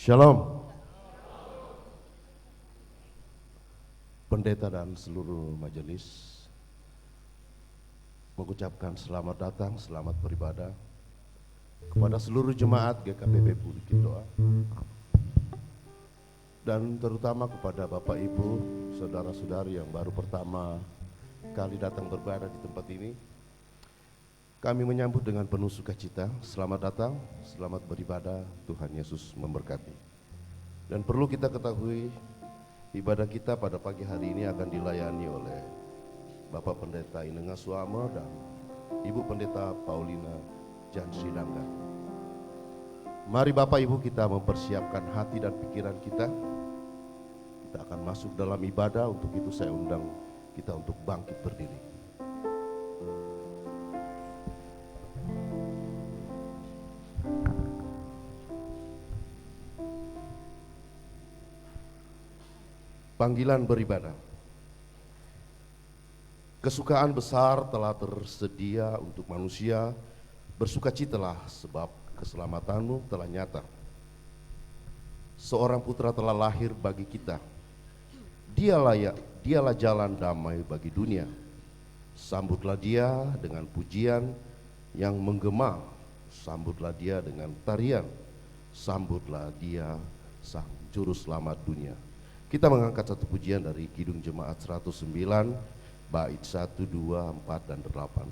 Shalom. Pendeta dan seluruh majelis mengucapkan selamat datang, selamat beribadah kepada seluruh jemaat GKPB Bukit Doa, dan terutama kepada Bapak Ibu, saudara-saudari yang baru pertama kali datang beribadah di tempat ini. Kami menyambut dengan penuh sukacita. Selamat datang, selamat beribadah. Tuhan Yesus memberkati. Dan perlu kita ketahui, ibadah kita pada pagi hari ini akan dilayani oleh Bapak Pendeta Inenga Suama dan Ibu Pendeta Paulina Jansri Dangga. Mari Bapak Ibu kita mempersiapkan hati dan pikiran kita. Kita akan masuk dalam ibadah. Untuk itu saya undang kita untuk bangkit berdiri. Panggilan beribadah. Kesukaan besar telah tersedia untuk manusia, bersukacitalah sebab keselamatanmu telah nyata. Seorang putra telah lahir bagi kita. Dialah jalan damai bagi dunia. Sambutlah dia dengan pujian yang menggema. Sambutlah dia dengan tarian. Sambutlah dia sang juru selamat dunia. Kita mengangkat satu pujian dari Kidung Jemaat 109, bait 1, 2, 4, dan 8.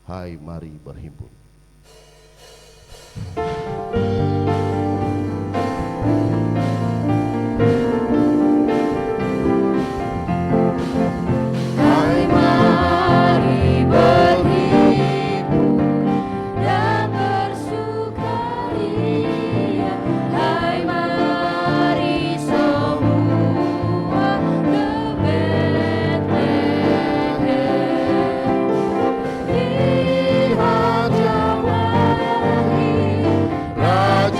Hai mari berhimpun. Raja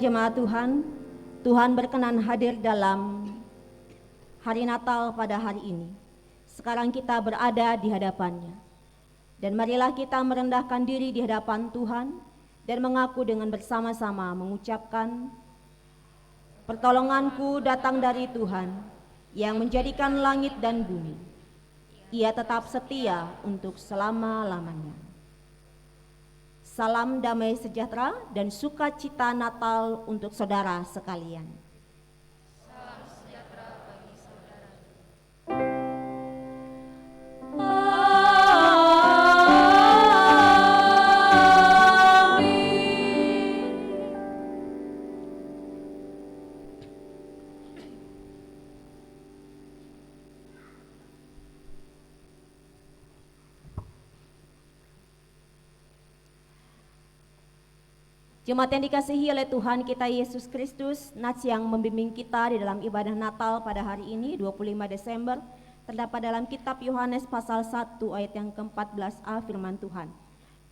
jemaat Tuhan, Tuhan berkenan hadir dalam hari Natal pada hari ini. Sekarang kita berada di hadapannya. Dan marilah kita merendahkan diri di hadapan Tuhan dan mengaku dengan bersama-sama mengucapkan, pertolonganku datang dari Tuhan yang menjadikan langit dan bumi. Ia tetap setia untuk selama-lamanya. Salam damai sejahtera dan sukacita Natal untuk saudara sekalian. Salam sejahtera bagi saudara. Jemaat yang dikasihi oleh Tuhan kita Yesus Kristus, Nats yang membimbing kita di dalam ibadah Natal pada hari ini 25 Desember terdapat dalam kitab Yohanes pasal 1 ayat yang ke-14a firman Tuhan.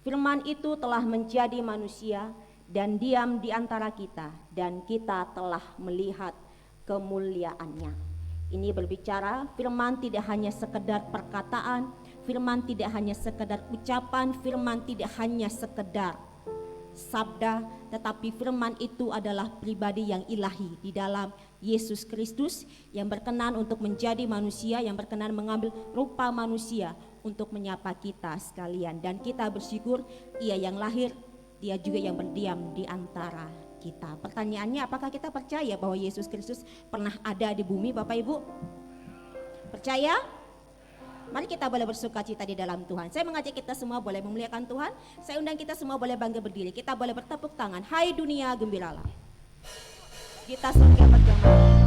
Firman itu telah menjadi manusia dan diam di antara kita dan kita telah melihat kemuliaannya. Ini berbicara firman tidak hanya sekedar perkataan, firman tidak hanya sekedar ucapan, firman tidak hanya sekedar sabda, tetapi firman itu adalah pribadi yang ilahi di dalam Yesus Kristus yang berkenan untuk menjadi manusia, yang berkenan mengambil rupa manusia untuk menyapa kita sekalian. Dan kita bersyukur Ia yang lahir, Dia juga yang berdiam di antara kita. Pertanyaannya, apakah kita percaya bahwa Yesus Kristus pernah ada di bumi, Bapak Ibu? Percaya? Mari kita boleh bersuka cita di dalam Tuhan. Saya mengajak kita semua boleh memuliakan Tuhan. Saya undang kita semua boleh bangga berdiri. Kita boleh bertepuk tangan. Hai dunia, gembiralah. Kita surga berjamaah.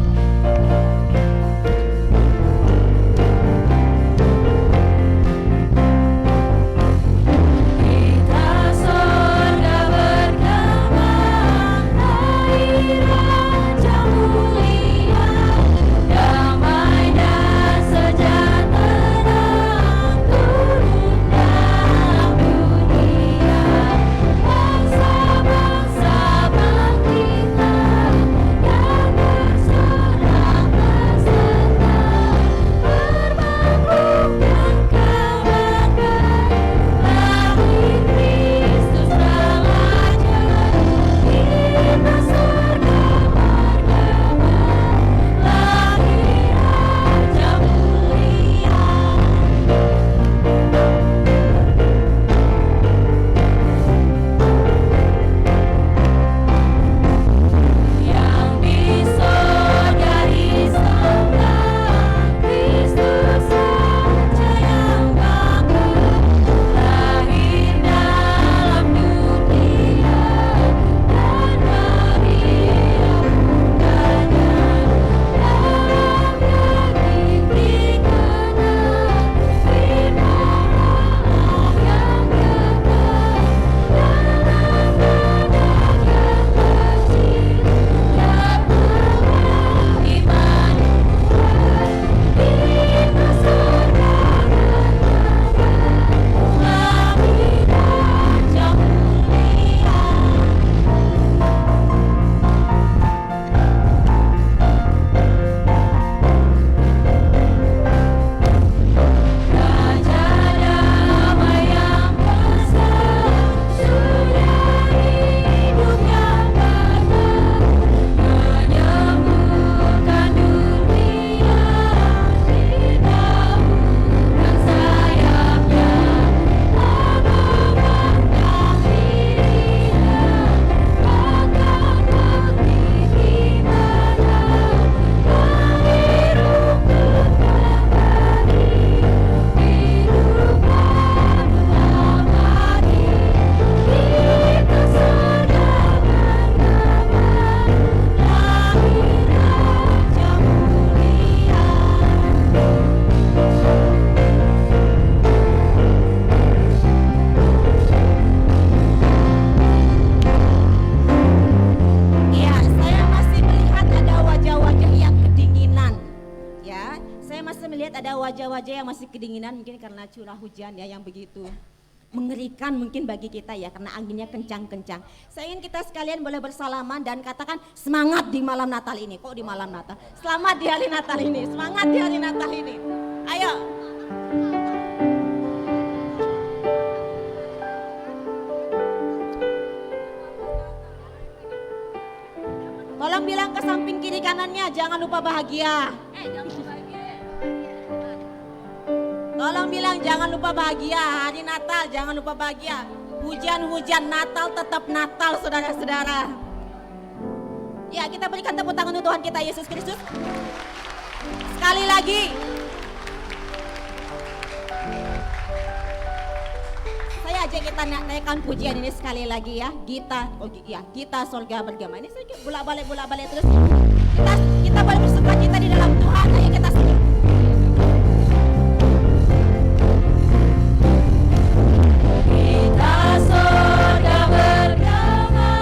wajah-wajah yang masih kedinginan mungkin karena curah hujan ya yang begitu mengerikan mungkin bagi kita ya, karena anginnya kencang-kencang. Saya ingin kita sekalian boleh bersalaman dan katakan semangat di malam Natal ini. Kok di malam Natal? Selamat di hari Natal ini, semangat di hari Natal ini. Ayo. Tolong bilang ke samping kiri kanannya, jangan lupa bahagia. Tolong bilang jangan lupa bahagia, hari Natal jangan lupa bahagia. Hujan-hujan Natal tetap Natal saudara-saudara. Ya, kita berikan tepuk tangan untuk Tuhan kita Yesus Kristus. Sekali lagi. Saya ajak kita naikkan pujian ini sekali lagi ya. Gita Sorga Bergema. Ini saya bolak-balik terus. Kita boleh bersuka cita di dalam Tuhan. Ayo kita sini. Gita Sorga Bergema,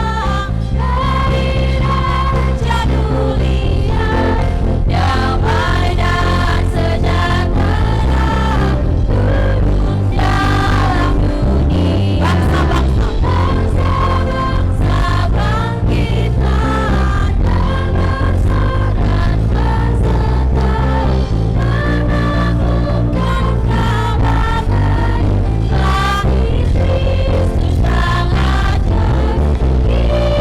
dari Raja Dunia, damai dan sejahtera turun dalam dunia. Bangsa-bangsa bangkitlah dan bersorak berserta menaklukkan kabar baik. Lahir Kristus sang Raja,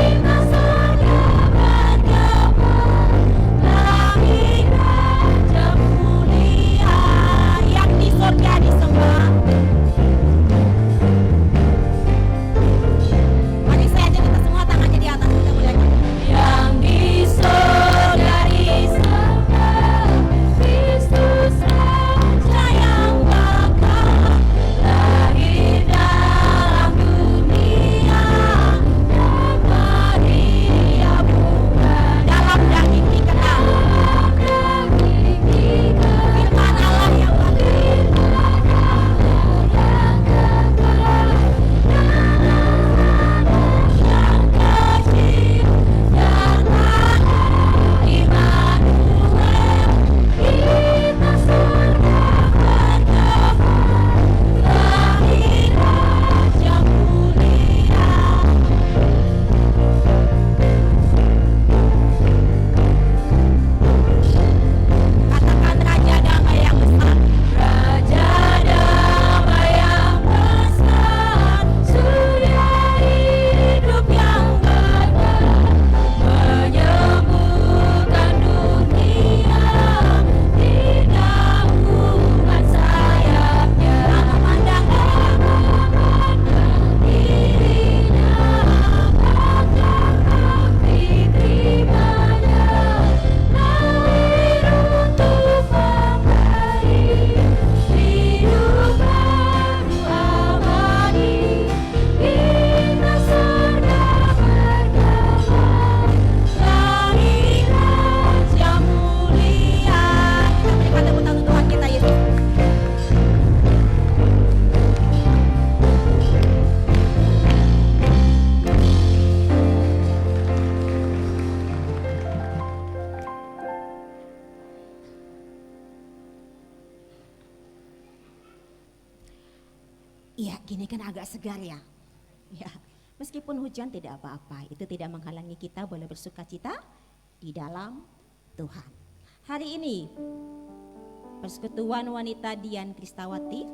kita sorga bergema. Lahir Raja mulia yang di sorga disembah. Mari saya ajak kita semua tangannya di atas, kita muliakan. Yang di sorga disembah, Kristus Raja yang bakal lahir dalam dunia, dan Maria bunga dalam daging dikenal. Firman Allah yang katakan Raja Damai yang besar. Raja Damai yang besar, Surya hidup yang benar, menyembuhkan dunia di naungan sayapnya. Memandang dirinya, apakah api terimanya, lahir untuk memberi hidup baru abadi. Kita sorga bergema, lahir Raja mulia. Kita berikan tepuk tangan Tuhan kita Yesus. Iya, gini kan agak segar ya. Ya, meskipun hujan tidak apa-apa, itu tidak menghalangi kita boleh bersuka cita di dalam Tuhan. Hari ini Persekutuan Wanita Dian Kristawati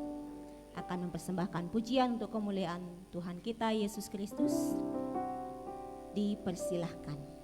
akan mempersembahkan pujian untuk kemuliaan Tuhan kita Yesus Kristus. Dipersilahkan.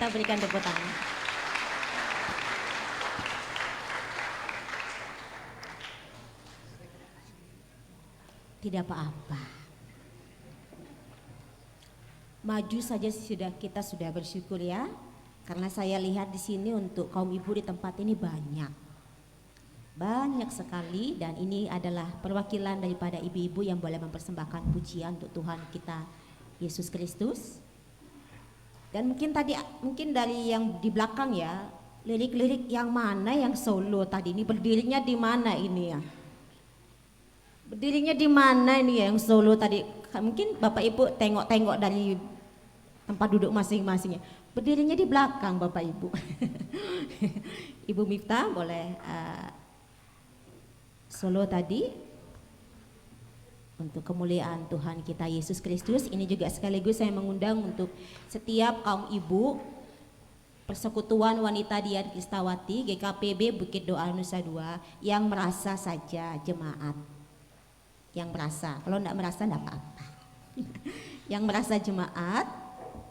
kita berikan tepuk tangan. Tidak apa-apa. Maju saja kita sudah bersyukur ya. Karena saya lihat di sini untuk kaum ibu di tempat ini banyak sekali, dan ini adalah perwakilan daripada ibu-ibu yang boleh mempersembahkan pujian untuk Tuhan kita Yesus Kristus. Dan mungkin dari yang di belakang ya, lirik-lirik yang mana yang solo tadi ini, berdirinya di mana ini ya? Berdirinya di mana ini ya yang solo tadi? Mungkin Bapak Ibu tengok-tengok dari tempat duduk masing-masingnya. Berdirinya di belakang Bapak Ibu. Ibu Miftah boleh solo tadi untuk kemuliaan Tuhan kita Yesus Kristus. Ini juga sekaligus saya mengundang untuk setiap kaum ibu Persekutuan Wanita Dian Kristawati GKPB Bukit Doa Nusa Dua yang merasa saja jemaat. Yang merasa, kalau enggak merasa enggak apa-apa. Yang merasa jemaat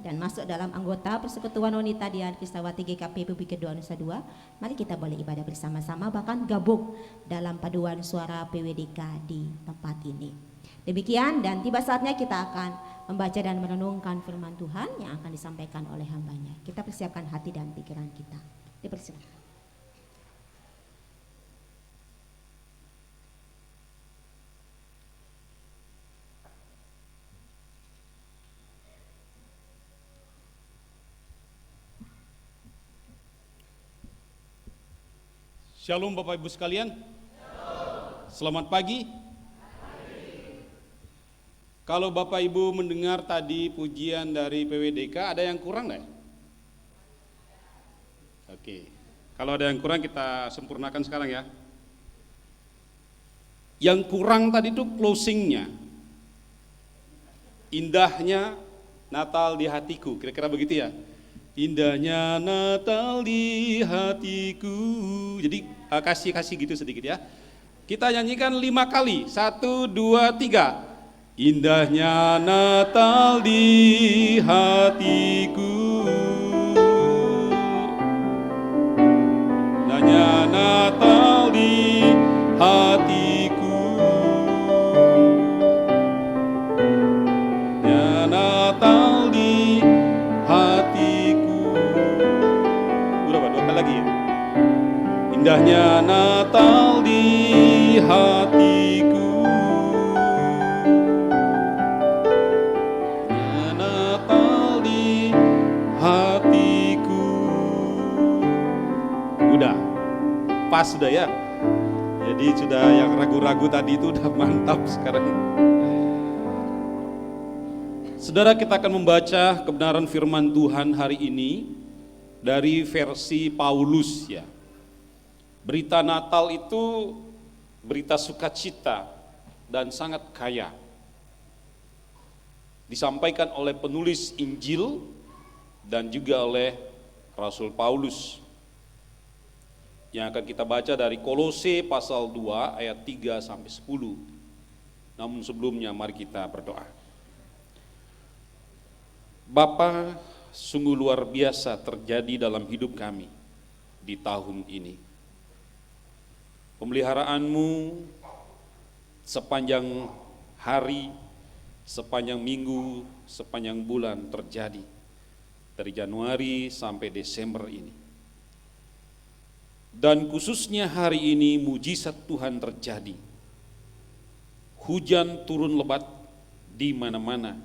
dan masuk dalam anggota Persekutuan Wanita Dian Kristawati GKPB Bukit Doa Nusa Dua, mari kita boleh ibadah bersama-sama, bahkan gabung dalam paduan suara PWDK di tempat ini. Demikian, dan tiba saatnya kita akan membaca dan merenungkan firman Tuhan yang akan disampaikan oleh hambanya. Kita persiapkan hati dan pikiran kita. Dipersilakan. Shalom Bapak Ibu sekalian. Selamat pagi. Kalau Bapak Ibu mendengar tadi pujian dari PWDK, ada yang kurang nggak? Oke, kalau ada yang kurang kita sempurnakan sekarang ya. Yang kurang tadi itu closingnya. Indahnya Natal di hatiku, kira-kira begitu ya. Indahnya Natal di hatiku. Jadi kasih gitu sedikit ya. Kita nyanyikan 5 kali. 1, 2, 3. Indahnya Natal di hatiku. Indahnya Natal di hatiku. Indahnya Natal di hatiku. Berapa? 2 kali lagi ya. Indahnya Natal di hatiku. Indahnya Natal di hatiku. Udah, pas sudah ya. Jadi sudah yang ragu-ragu tadi itu udah mantap sekarang. Saudara, kita akan membaca kebenaran firman Tuhan hari ini dari versi Paulus ya. Berita Natal itu berita sukacita dan sangat kaya. Disampaikan oleh penulis Injil dan juga oleh Rasul Paulus. Yang akan kita baca dari Kolose pasal 2 ayat 3 sampai 10. Namun sebelumnya mari kita berdoa. Bapa, sungguh luar biasa terjadi dalam hidup kami di tahun ini. Pemeliharaanmu sepanjang hari, sepanjang minggu, sepanjang bulan terjadi dari Januari sampai Desember ini. Dan khususnya hari ini mujizat Tuhan terjadi. Hujan turun lebat di mana-mana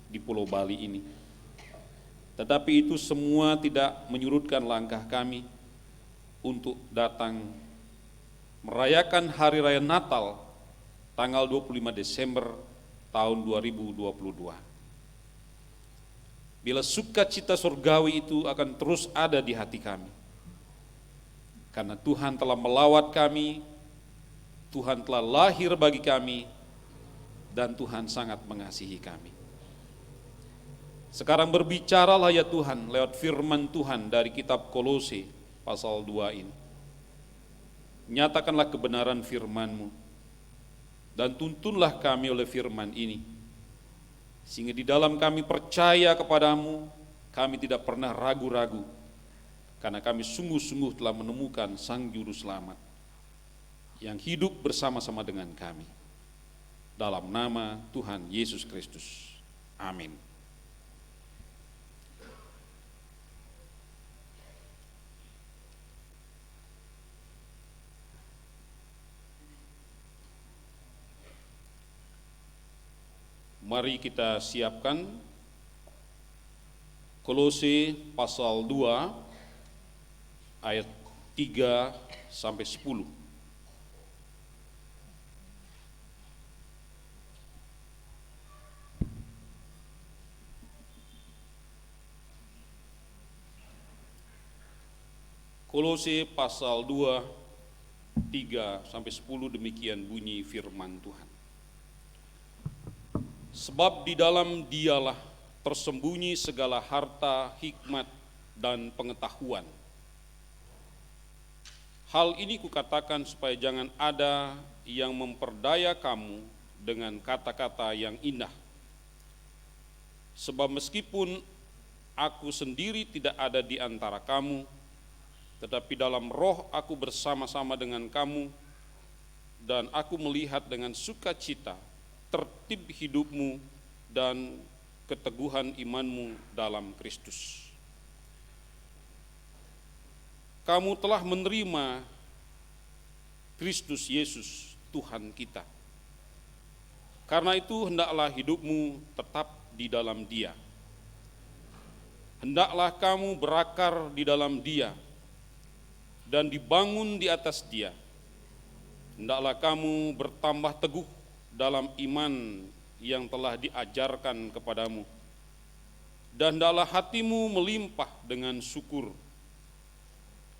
di Pulau Bali ini. Tetapi itu semua tidak menyurutkan langkah kami untuk datang merayakan Hari Raya Natal tanggal 25 Desember tahun 2022. Bila sukacita surgawi itu akan terus ada di hati kami. Karena Tuhan telah melawat kami, Tuhan telah lahir bagi kami, dan Tuhan sangat mengasihi kami. Sekarang berbicaralah ya Tuhan lewat firman Tuhan dari kitab Kolose pasal 2 ini. Nyatakanlah kebenaran firman-Mu dan tuntunlah kami oleh firman ini, sehingga di dalam kami percaya kepadamu kami tidak pernah ragu-ragu, karena kami sungguh-sungguh telah menemukan Sang Juru Selamat yang hidup bersama-sama dengan kami. Dalam nama Tuhan Yesus Kristus. Amin. Mari kita siapkan Kolose pasal 2 ayat 3 sampai 10. Kolose pasal 2 3 sampai 10, demikian bunyi firman Tuhan. Sebab di dalam Dialah tersembunyi segala harta, hikmat, dan pengetahuan. Hal ini kukatakan supaya jangan ada yang memperdaya kamu dengan kata-kata yang indah. Sebab meskipun aku sendiri tidak ada di antara kamu, tetapi dalam roh aku bersama-sama dengan kamu, dan aku melihat dengan sukacita tertib hidupmu dan keteguhan imanmu dalam Kristus. Kamu telah menerima Kristus Yesus Tuhan kita. Karena itu hendaklah hidupmu tetap di dalam Dia. Hendaklah kamu berakar di dalam Dia dan dibangun di atas Dia. Hendaklah kamu bertambah teguh dalam iman yang telah diajarkan kepadamu, dan hendaklah hatimu melimpah dengan syukur.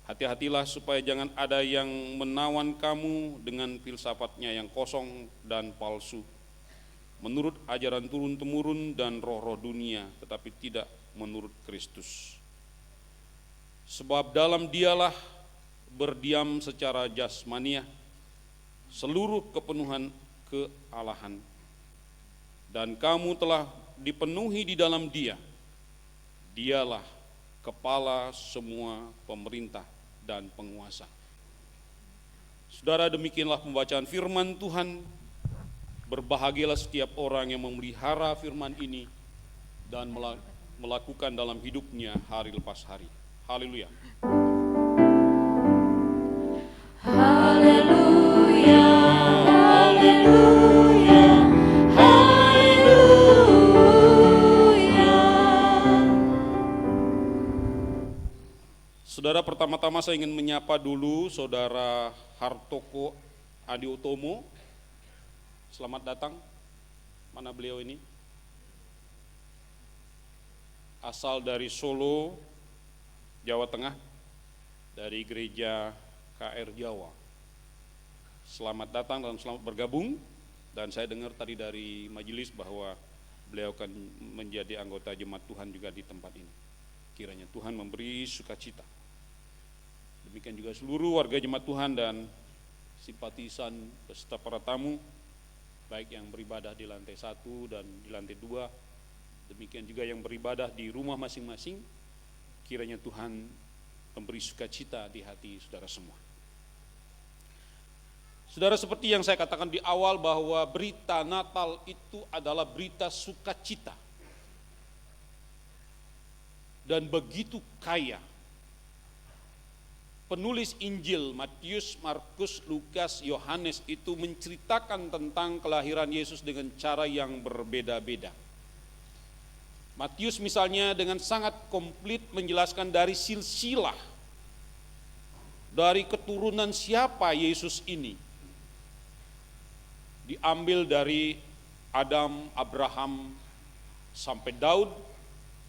Hati-hatilah supaya jangan ada yang menawan kamu dengan filsafatnya yang kosong dan palsu, menurut ajaran turun-temurun dan roh-roh dunia, tetapi tidak menurut Kristus. Sebab dalam Dialah berdiam secara jasmaniah seluruh kepenuhan kealahan, dan kamu telah dipenuhi di dalam Dia. Dialah kepala semua pemerintah dan penguasa. Saudara, demikianlah pembacaan firman Tuhan. Berbahagialah setiap orang yang memelihara firman ini dan melakukan dalam hidupnya hari lepas hari. Haleluya. Haleluya, haleluya, haleluya. Saudara, pertama-tama saya ingin menyapa dulu Saudara Hartoko Adiotomo. Selamat datang. Mana beliau ini? Asal dari Solo, Jawa Tengah, dari gereja KR Jawa. Selamat datang dan selamat bergabung. Dan saya dengar tadi dari majelis bahwa beliau akan menjadi anggota jemaat Tuhan juga di tempat ini. Kiranya Tuhan memberi sukacita. Demikian juga seluruh warga jemaat Tuhan dan simpatisan beserta para tamu, baik yang beribadah di lantai 1 dan di lantai 2, demikian juga yang beribadah di rumah masing-masing. Kiranya Tuhan memberi sukacita di hati saudara semua. Saudara, seperti yang saya katakan di awal bahwa berita Natal itu adalah berita sukacita. Dan begitu kaya. Penulis Injil Matius, Markus, Lukas, Yohanes itu menceritakan tentang kelahiran Yesus dengan cara yang berbeda-beda. Matius misalnya dengan sangat komplit menjelaskan dari silsilah, dari keturunan siapa Yesus ini. Diambil dari Adam, Abraham, sampai Daud,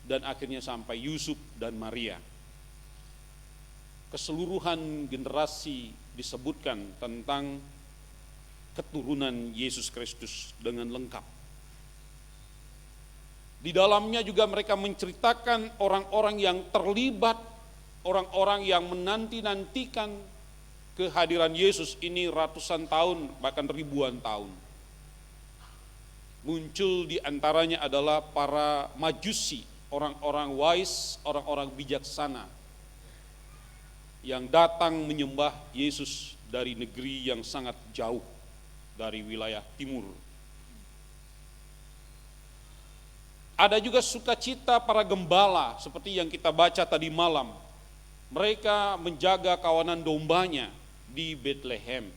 dan akhirnya sampai Yusuf dan Maria. Keseluruhan generasi disebutkan tentang keturunan Yesus Kristus dengan lengkap. Di dalamnya juga mereka menceritakan orang-orang yang terlibat, orang-orang yang menanti-nantikan kehadiran Yesus ini ratusan tahun, bahkan ribuan tahun. Muncul di antaranya adalah para majusi, orang-orang wise, orang-orang bijaksana yang datang menyembah Yesus dari negeri yang sangat jauh dari wilayah timur. Ada juga sukacita para gembala seperti yang kita baca tadi malam. Mereka menjaga kawanan dombanya di Bethlehem,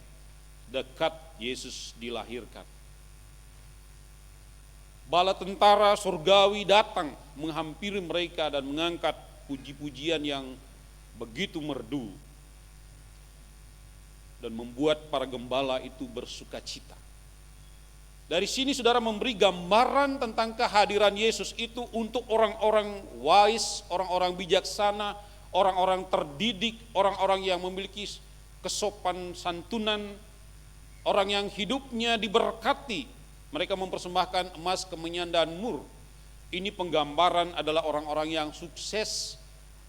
dekat Yesus dilahirkan. Bala tentara surgawi datang menghampiri mereka dan mengangkat puji-pujian yang begitu merdu dan membuat para gembala itu bersukacita. Dari sini saudara memberi gambaran tentang kehadiran Yesus itu untuk orang-orang wise, orang-orang bijaksana, orang-orang terdidik, orang-orang yang memiliki kesopan santunan, orang yang hidupnya diberkati. Mereka mempersembahkan emas, kemenyan, dan mur. Ini penggambaran adalah orang-orang yang sukses,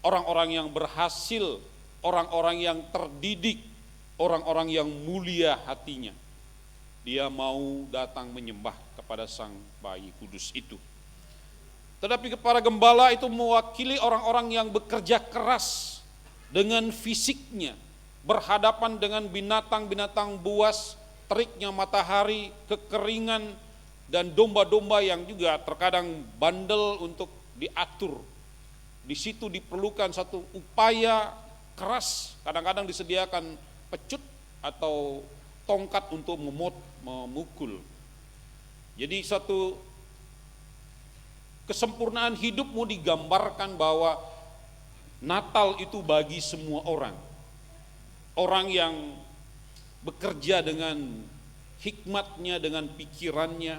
orang-orang yang berhasil, orang-orang yang terdidik, orang-orang yang mulia hatinya. Dia mau datang menyembah kepada sang bayi kudus itu. Tetapi para gembala itu mewakili orang-orang yang bekerja keras dengan fisiknya, berhadapan dengan binatang-binatang buas, teriknya matahari, kekeringan, dan domba-domba yang juga terkadang bandel untuk diatur. Di situ diperlukan satu upaya keras, kadang-kadang disediakan pecut atau tongkat untuk memukul. Jadi satu kesempurnaan hidupmu digambarkan bahwa Natal itu bagi semua orang. Orang yang bekerja dengan hikmatnya, dengan pikirannya.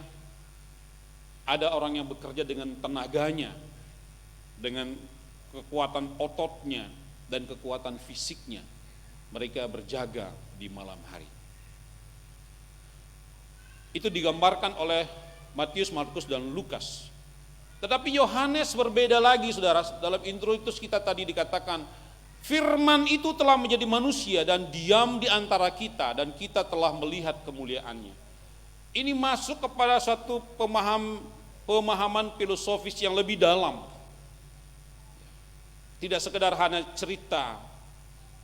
Ada orang yang bekerja dengan tenaganya, dengan kekuatan ototnya dan kekuatan fisiknya. Mereka berjaga di malam hari. Itu digambarkan oleh Matius, Markus, dan Lukas. Tetapi Yohanes berbeda lagi, saudara. Dalam introitus kita tadi dikatakan, Firman itu telah menjadi manusia dan diam di antara kita, dan kita telah melihat kemuliaannya. Ini masuk kepada satu pemahaman filosofis yang lebih dalam. Tidak sekedar hanya cerita,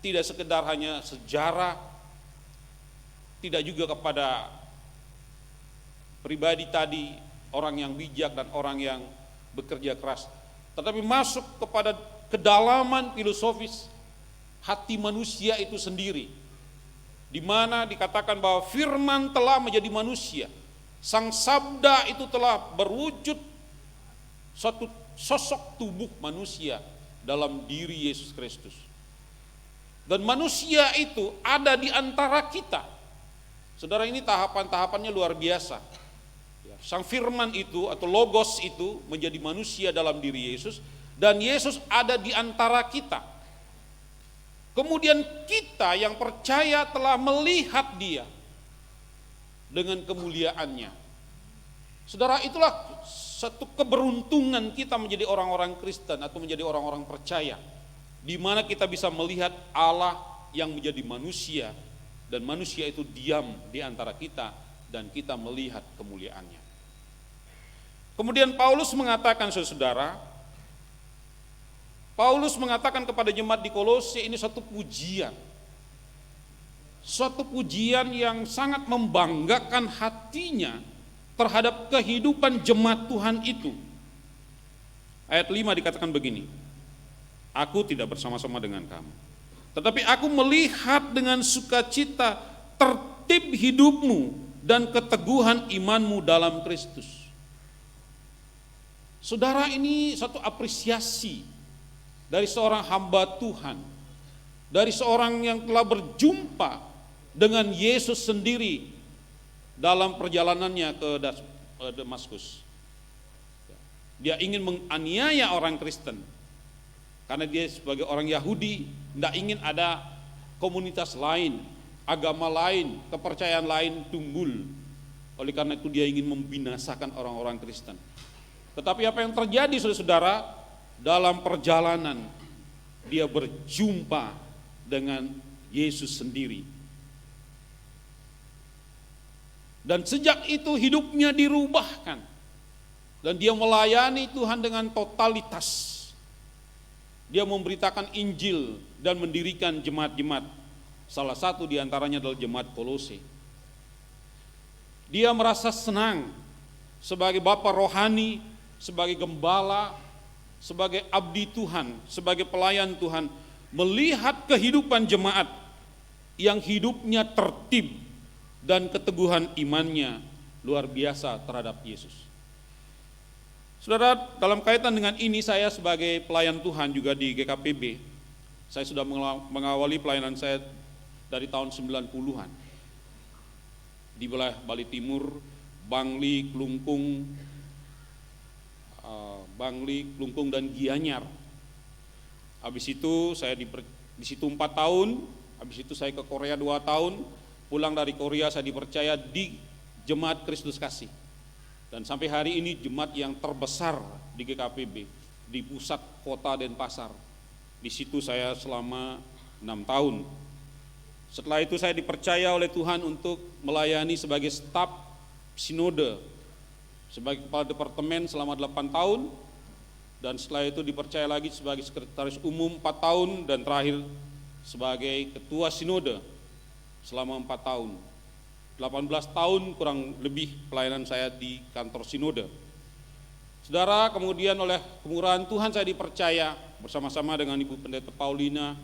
tidak sekedar hanya sejarah, tidak juga kepada pribadi tadi, orang yang bijak dan orang yang bekerja keras, tetapi masuk kepada kedalaman filosofis hati manusia itu sendiri, di mana dikatakan bahwa firman telah menjadi manusia, sang sabda itu telah berwujud suatu sosok tubuh manusia dalam diri Yesus Kristus, dan manusia itu ada di antara kita. Saudara, ini tahapan-tahapannya luar biasa. Sang firman itu atau logos itu menjadi manusia dalam diri Yesus, dan Yesus ada di antara kita. Kemudian kita yang percaya telah melihat dia dengan kemuliaannya. Saudara, itulah satu keberuntungan kita menjadi orang-orang Kristen atau menjadi orang-orang percaya, di mana kita bisa melihat Allah yang menjadi manusia, dan manusia itu diam di antara kita dan kita melihat kemuliaannya. Kemudian Paulus mengatakan, saudara, Paulus mengatakan kepada jemaat di Kolose, ini suatu pujian. Suatu pujian yang sangat membanggakan hatinya terhadap kehidupan jemaat Tuhan itu. Ayat 5 dikatakan begini, aku tidak bersama-sama dengan kamu, tetapi aku melihat dengan sukacita tertib hidupmu dan keteguhan imanmu dalam Kristus. Saudara, ini satu apresiasi dari seorang hamba Tuhan, dari seorang yang telah berjumpa dengan Yesus sendiri dalam perjalanannya ke Damaskus. Dia ingin menganiaya orang Kristen, karena dia sebagai orang Yahudi tidak ingin ada komunitas lain, agama lain, kepercayaan lain tunggul. Oleh karena itu dia ingin membinasakan orang-orang Kristen. Tetapi apa yang terjadi, saudara-saudara, dalam perjalanan dia berjumpa dengan Yesus sendiri. Dan sejak itu hidupnya dirubahkan. Dan dia melayani Tuhan dengan totalitas. Dia memberitakan Injil dan mendirikan jemaat-jemaat. Salah satu di antaranya adalah jemaat Kolose. Dia merasa senang sebagai bapa rohani, sebagai gembala, sebagai abdi Tuhan, sebagai pelayan Tuhan, melihat kehidupan jemaat yang hidupnya tertib dan keteguhan imannya luar biasa terhadap Yesus. Saudara, dalam kaitan dengan ini saya sebagai pelayan Tuhan juga di GKPB, saya sudah mengawali pelayanan saya dari tahun 90-an. Di wilayah Bali Timur, Bangli, Klungkung dan Gianyar. Habis itu saya di situ 4 tahun, habis itu saya ke Korea 2 tahun, pulang dari Korea saya dipercaya di Jemaat Kristus Kasih. Dan sampai hari ini jemaat yang terbesar di GKPB, di pusat kota Denpasar. Di situ saya selama 6 tahun. Setelah itu saya dipercaya oleh Tuhan untuk melayani sebagai staf sinode, sebagai kepala departemen selama 8 tahun, dan setelah itu dipercaya lagi sebagai sekretaris umum 4 tahun, dan terakhir sebagai ketua sinode selama 4 tahun. 18 tahun kurang lebih pelayanan saya di kantor sinode. Saudara, kemudian oleh kemurahan Tuhan saya dipercaya bersama-sama dengan Ibu Pendeta Paulina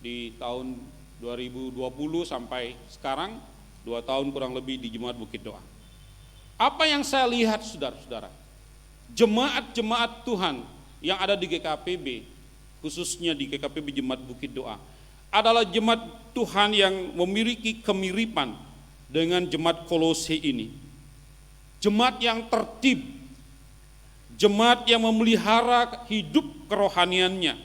di tahun 2020 sampai sekarang 2 tahun kurang lebih di Jemaat Bukit Doa. Apa yang saya lihat saudara-saudara, jemaat-jemaat Tuhan yang ada di GKPB, khususnya di GKPB Jemaat Bukit Doa, adalah jemaat Tuhan yang memiliki kemiripan dengan jemaat Kolose ini. Jemaat yang tertib, jemaat yang memelihara hidup kerohaniannya,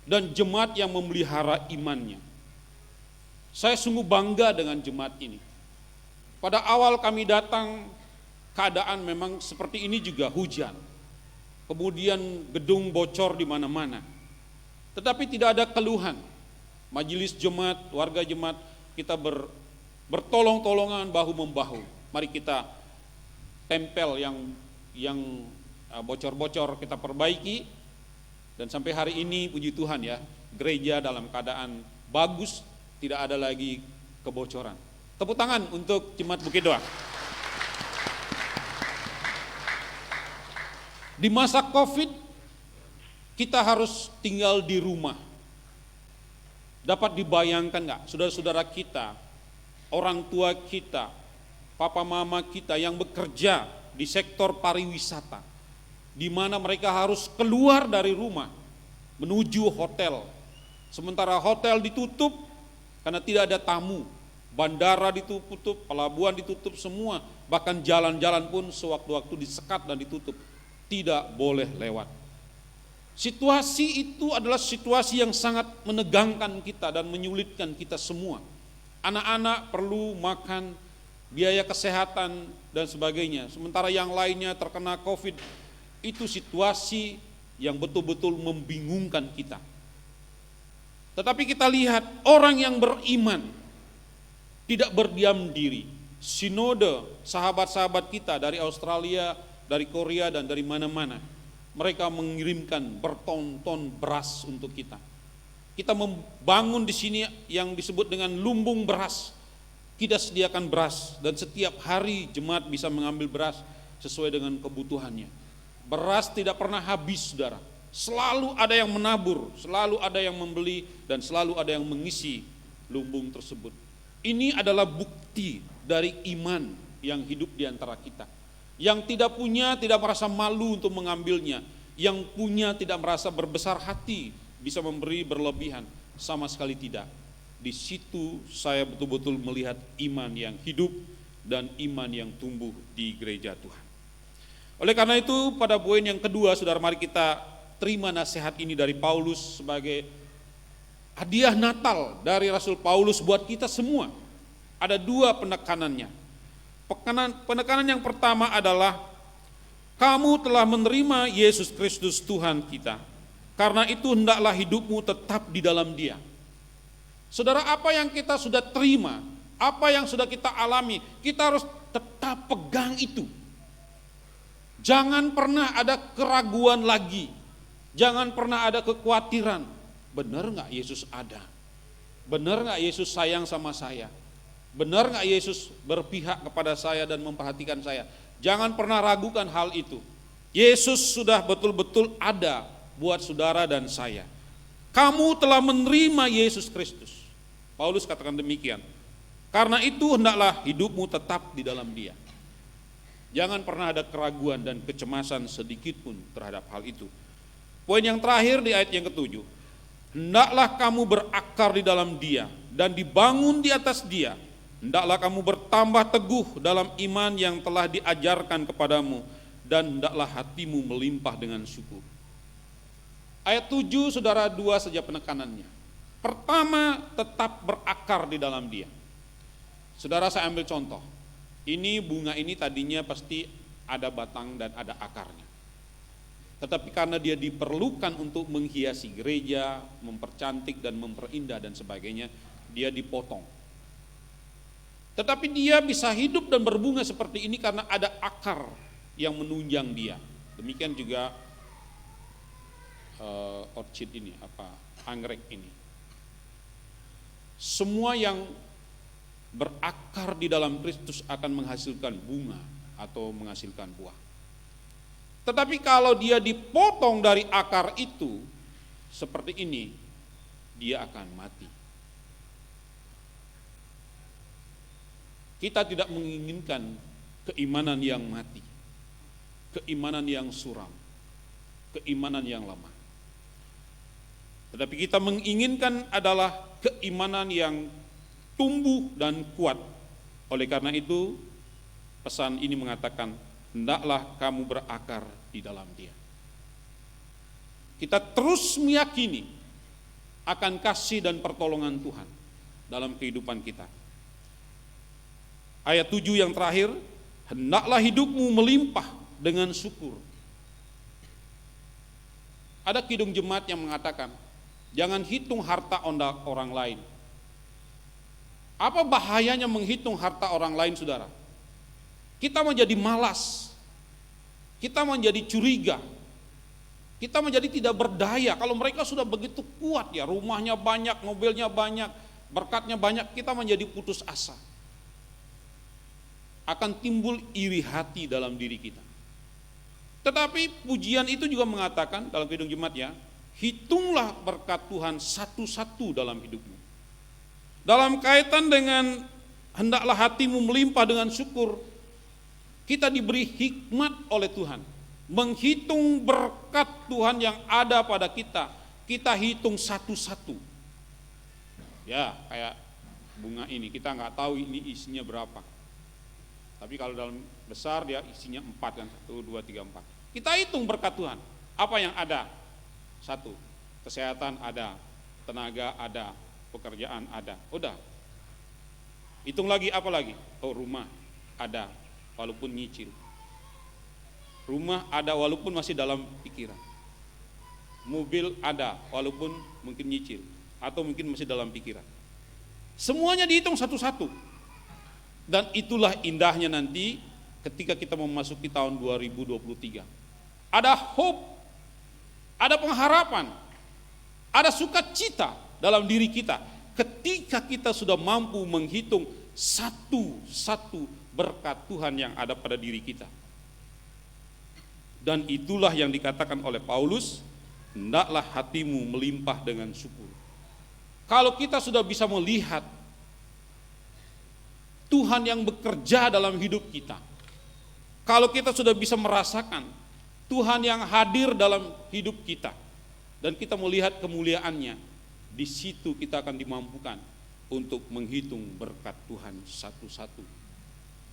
dan jemaat yang memelihara imannya. Saya sungguh bangga dengan jemaat ini. Pada awal kami datang, keadaan memang seperti ini juga, hujan. Kemudian gedung bocor di mana-mana. Tetapi tidak ada keluhan. Majelis jemaat, warga jemaat, kita bertolong-tolongan bahu-membahu. Mari kita tempel yang bocor-bocor kita perbaiki, dan sampai hari ini puji Tuhan ya, gereja dalam keadaan bagus, tidak ada lagi kebocoran. Tepuk tangan untuk Jemaat Bukit Doa. Di masa Covid kita harus tinggal di rumah. Dapat dibayangkan enggak, saudara-saudara kita, orang tua kita, papa mama kita yang bekerja di sektor pariwisata, di mana mereka harus keluar dari rumah menuju hotel. Sementara hotel ditutup karena tidak ada tamu, bandara ditutup, pelabuhan ditutup semua, bahkan jalan-jalan pun sewaktu-waktu disekat dan ditutup, tidak boleh lewat. Situasi itu adalah situasi yang sangat menegangkan kita dan menyulitkan kita semua. Anak-anak perlu makan, biaya kesehatan dan sebagainya. Sementara yang lainnya terkena COVID. Itu situasi yang betul-betul membingungkan kita. Tetapi kita lihat orang yang beriman tidak berdiam diri. Sinode sahabat-sahabat kita dari Australia, dari Korea dan dari mana-mana, mereka mengirimkan berton-ton beras untuk kita. Kita membangun di sini yang disebut dengan lumbung beras. Kita sediakan beras dan setiap hari jemaat bisa mengambil beras sesuai dengan kebutuhannya. Beras tidak pernah habis, saudara. Selalu ada yang menabur, selalu ada yang membeli, dan selalu ada yang mengisi lumbung tersebut. Ini adalah bukti dari iman yang hidup di antara kita. Yang tidak punya tidak merasa malu untuk mengambilnya. Yang punya tidak merasa berbesar hati bisa memberi berlebihan, sama sekali tidak. Di situ saya betul-betul melihat iman yang hidup dan iman yang tumbuh di gereja Tuhan. Oleh karena itu pada poin yang kedua, saudara, mari kita terima nasihat ini dari Paulus sebagai hadiah Natal dari Rasul Paulus buat kita semua. Ada 2 penekanannya. Penekanan yang pertama adalah kamu telah menerima Yesus Kristus Tuhan kita. Karena itu hendaklah hidupmu tetap di dalam Dia. Saudara, apa yang kita sudah terima, apa yang sudah kita alami, kita harus tetap pegang itu. Jangan pernah ada keraguan lagi. Jangan pernah ada kekhawatiran. Benar nggak Yesus ada? Benar nggak Yesus sayang sama saya? Benar nggak Yesus berpihak kepada saya dan memperhatikan saya? Jangan pernah ragukan hal itu. Yesus sudah betul-betul ada buat saudara dan saya. Kamu telah menerima Yesus Kristus. Paulus katakan demikian. Karena itu hendaklah hidupmu tetap di dalam Dia. Jangan pernah ada keraguan dan kecemasan sedikit pun terhadap hal itu. Poin yang terakhir di ayat yang ke-7. Hendaklah kamu berakar di dalam Dia dan dibangun di atas Dia. Hendaklah kamu bertambah teguh dalam iman yang telah diajarkan kepadamu dan hendaklah hatimu melimpah dengan syukur. Ayat 7 saudara, dua saja penekanannya. Pertama, tetap berakar di dalam Dia. Saudara, saya ambil contoh. Ini bunga ini tadinya pasti ada batang dan ada akarnya. Tetapi karena dia diperlukan untuk menghiasi gereja, mempercantik dan memperindah dan sebagainya, dia dipotong. Tetapi dia bisa hidup dan berbunga seperti ini karena ada akar yang menunjang dia. Demikian juga orchid ini, anggrek ini. Semua yang berakar di dalam Kristus akan menghasilkan bunga atau menghasilkan buah. Tetapi kalau dia dipotong dari akar itu seperti ini, dia akan mati. Kita tidak menginginkan keimanan yang mati, keimanan yang suram, keimanan yang lemah. Tetapi kita menginginkan adalah keimanan yang tumbuh dan kuat. Oleh karena itu, pesan ini mengatakan, hendaklah kamu berakar di dalam Dia. Kita terus meyakini akan kasih dan pertolongan Tuhan dalam kehidupan kita. Ayat 7 yang terakhir, hendaklah hidupmu melimpah dengan syukur. Ada kidung jemaat yang mengatakan, jangan hitung harta orang lain. Apa bahayanya menghitung harta orang lain, saudara? Kita menjadi malas, kita menjadi curiga, kita menjadi tidak berdaya. Kalau mereka sudah begitu kuat ya, rumahnya banyak, mobilnya banyak, berkatnya banyak, kita menjadi putus asa. Akan timbul iri hati dalam diri kita. Tetapi pujian itu juga mengatakan dalam kidung jemaatnya, hitunglah berkat Tuhan satu-satu dalam hidupmu. Dalam kaitan dengan hendaklah hatimu melimpah dengan syukur, kita diberi hikmat oleh Tuhan. Menghitung berkat Tuhan yang ada pada kita, kita hitung satu-satu. Ya, kayak bunga ini, kita nggak tahu ini isinya berapa. Tapi kalau dalam besar dia isinya 4 kan, 1, 2, 3, 4. Kita hitung berkat Tuhan. Apa yang ada? 1, kesehatan ada, tenaga ada, pekerjaan ada. Udah. Hitung lagi apa lagi? Oh, rumah ada walaupun nyicil. Rumah ada walaupun masih dalam pikiran. Mobil ada walaupun mungkin nyicil atau mungkin masih dalam pikiran. Semuanya dihitung satu-satu. Dan itulah indahnya nanti ketika kita memasuki tahun 2023. Ada hope, ada pengharapan, ada sukacita dalam diri kita ketika kita sudah mampu menghitung satu-satu berkat Tuhan yang ada pada diri kita. Dan itulah yang dikatakan oleh Paulus, hendaklah hatimu melimpah dengan syukur. Kalau kita sudah bisa melihat Tuhan yang bekerja dalam hidup kita, kalau kita sudah bisa merasakan Tuhan yang hadir dalam hidup kita, dan kita melihat kemuliaannya, di situ kita akan dimampukan untuk menghitung berkat Tuhan satu-satu.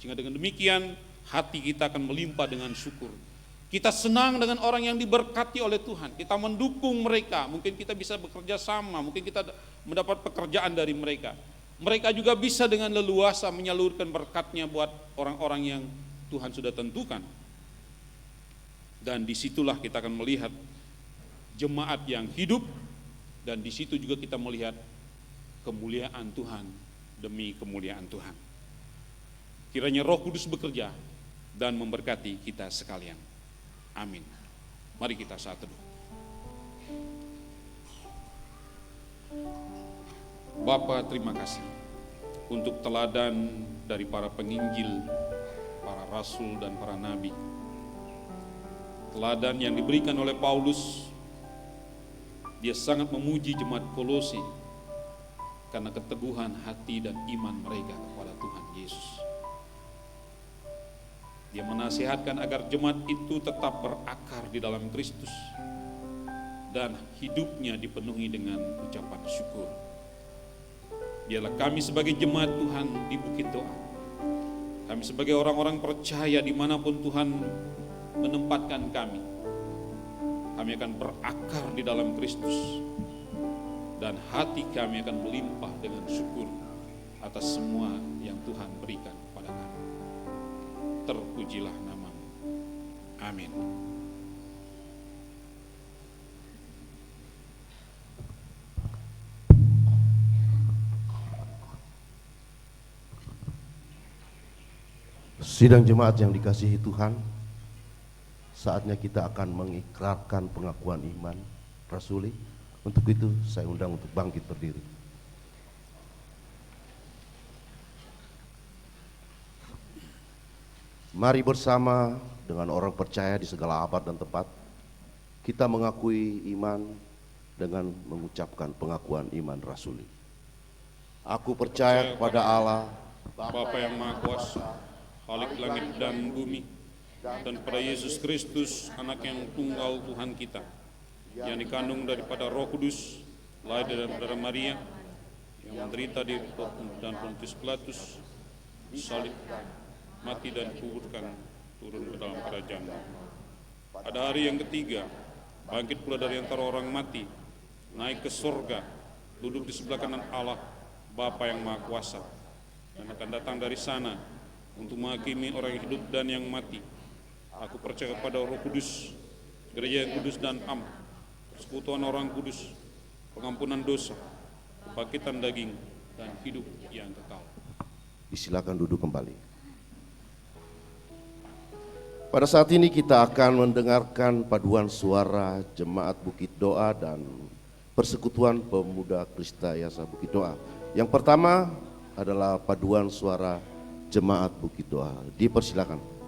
Sehingga dengan demikian hati kita akan melimpah dengan syukur. Kita senang dengan orang yang diberkati oleh Tuhan. Kita mendukung mereka, mungkin kita bisa bekerja sama, mungkin kita mendapat pekerjaan dari mereka. Mereka juga bisa dengan leluasa menyalurkan berkatnya buat orang-orang yang Tuhan sudah tentukan. Dan disitulah kita akan melihat jemaat yang hidup, dan di situ juga kita melihat kemuliaan Tuhan demi kemuliaan Tuhan. Kiranya Roh Kudus bekerja dan memberkati kita sekalian. Amin. Mari kita saat teduh. Bapa, terima kasih untuk teladan dari para penginjil, para rasul dan para nabi. Teladan yang diberikan oleh Paulus, dia sangat memuji jemaat Kolose karena keteguhan hati dan iman mereka kepada Tuhan Yesus. Dia menasihatkan agar jemaat itu tetap berakar di dalam Kristus dan hidupnya dipenuhi dengan ucapan syukur. Biarlah kami sebagai jemaat Tuhan di Bukit Doa, kami sebagai orang-orang percaya dimanapun Tuhan menempatkan kami akan berakar di dalam Kristus dan hati kami akan melimpah dengan syukur atas semua yang Tuhan berikan kepada kami. Terpujilah nama-Mu. Amin. Sidang jemaat yang dikasihi Tuhan, saatnya kita akan mengikrarkan pengakuan iman rasuli. Untuk itu saya undang untuk bangkit berdiri. Mari bersama dengan orang percaya di segala abad dan tempat, kita mengakui iman dengan mengucapkan pengakuan iman rasuli. Aku percaya kepada Allah, Bapa yang Maha Kuasa, Khalik langit dan bumi, dan pada Yesus Kristus, anak yang tunggal Tuhan kita, yang dikandung daripada Roh Kudus, lahir dari saudara Maria, yang menderita di dan Pontius Pilatus, disalib, mati dan dikuburkan, turun ke dalam kerajaan. Pada hari yang ketiga, bangkit pula dari antara orang mati, naik ke surga, duduk di sebelah kanan Allah, Bapa yang Maha Kuasa, dan akan datang dari sana untuk menghakimi orang yang hidup dan yang mati. Aku percaya kepada Roh Kudus, gereja yang kudus dan am, persekutuan orang kudus, pengampunan dosa, kebangkitan daging, dan hidup yang kekal. Disilakan duduk kembali. Pada saat ini kita akan mendengarkan paduan suara Jemaat Bukit Doa dan Persekutuan Pemuda Krista Yasa Bukit Doa. Yang pertama adalah paduan suara Jemaat Bukit Doa. Dipersilakan.